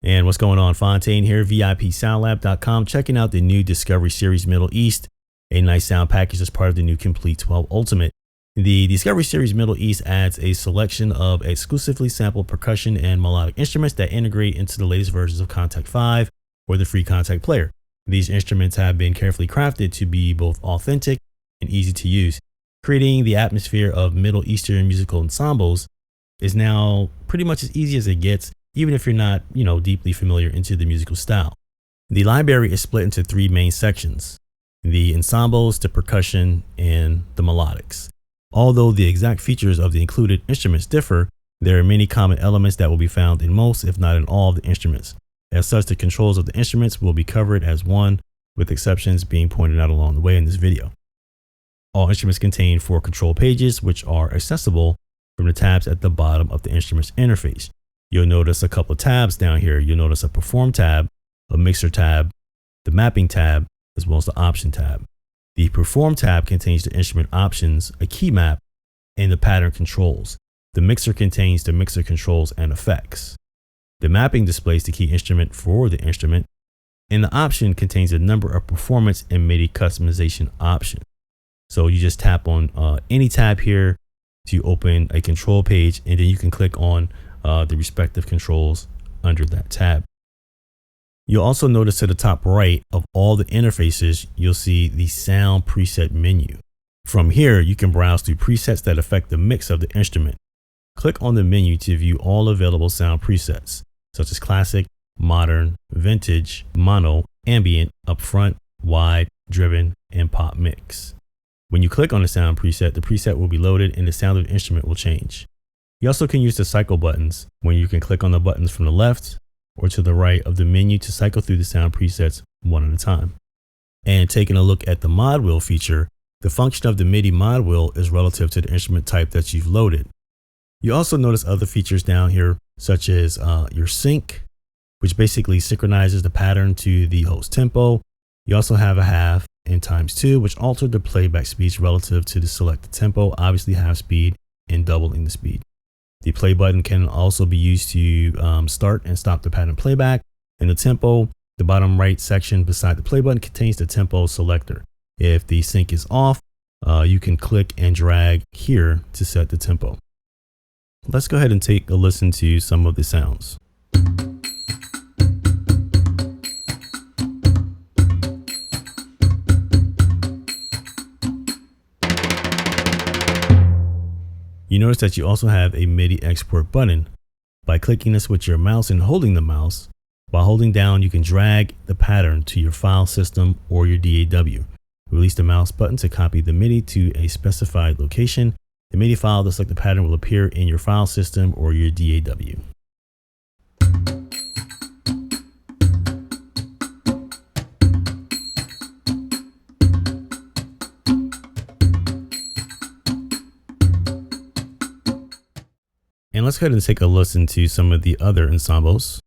And what's going on? Fontaine here, VIPSoundlab.com, checking out the new Discovery Series Middle East, a nice sound package as part of the new Complete 12 Ultimate. The Discovery Series Middle East adds a selection of exclusively sampled percussion and melodic instruments that integrate into the latest versions of Kontakt 5 or the free Kontakt player. These instruments have been carefully crafted to be both authentic and easy to use. Creating the atmosphere of Middle Eastern musical ensembles is now pretty much as easy as it gets, even if you're not, deeply familiar into the musical style. The library is split into three main sections: the ensembles, the percussion, and the melodics. Although the exact features of the included instruments differ, there are many common elements that will be found in most, if not in all, of the instruments. As such, the controls of the instruments will be covered as one, with exceptions being pointed out along the way in this video. All instruments contain 4 control pages, which are accessible from the tabs at the bottom of the instrument's interface. You'll notice a couple of tabs down here. You'll notice a Perform tab, a Mixer tab, the Mapping tab, as well as the Option tab. The Perform tab contains the instrument options, a key map, and the pattern controls. The Mixer contains the mixer controls and effects. The Mapping displays the key instrument for the instrument, and the Option contains a number of performance and MIDI customization options. So you just tap on any tab here to open a control page, and then you can click on the respective controls under that tab. You'll also notice to the top right of all the interfaces, you'll see the sound preset menu. From here, you can browse through presets that affect the mix of the instrument. Click on the menu to view all available sound presets, such as classic, modern, vintage, mono, ambient, upfront, wide, driven, and pop mix. When you click on the sound preset, the preset will be loaded and the sound of the instrument will change. You also can use the cycle buttons, when you can click on the buttons from the left or to the right of the menu to cycle through the sound presets one at a time. And taking a look at the mod wheel feature, the function of the MIDI mod wheel is relative to the instrument type that you've loaded. You also notice other features down here, such as your sync, which basically synchronizes the pattern to the host tempo. You also have a half and ×2, which alter the playback speeds relative to the selected tempo, obviously half speed and doubling the speed. The play button can also be used to start and stop the pattern playback. And the tempo, the bottom right section beside the play button contains the tempo selector. If the sync is off, you can click and drag here to set the tempo. Let's go ahead and take a listen to some of the sounds. You notice that you also have a MIDI export button. By clicking this with your mouse and holding the mouse, while holding down, you can drag the pattern to your file system or your DAW. Release the mouse button to copy the MIDI to a specified location. The MIDI file that's like the pattern will appear in your file system or your DAW. And let's go ahead and take a listen to some of the other ensembles.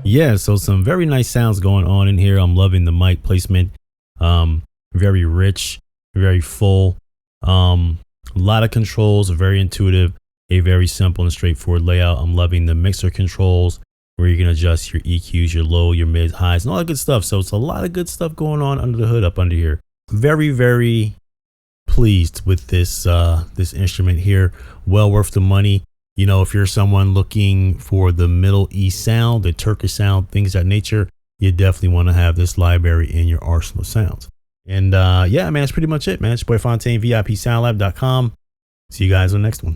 Yeah, so some very nice sounds going on in here. I'm loving the mic placement. Very rich, very full. A lot of controls, very intuitive, a very simple and straightforward layout. I'm loving the mixer controls where you can adjust your EQs, your low, your mid, highs, and all that good stuff. So it's a lot of good stuff going on under the hood up under here. Very, very pleased with this this instrument here. Well worth the money. You know, if you're someone looking for the Middle East sound, the Turkish sound, things of that nature, you definitely want to have this library in your arsenal of sounds. And yeah, man, that's pretty much it, man. It's your boy Fontaine, VIPSoundlab.com. See you guys on the next one.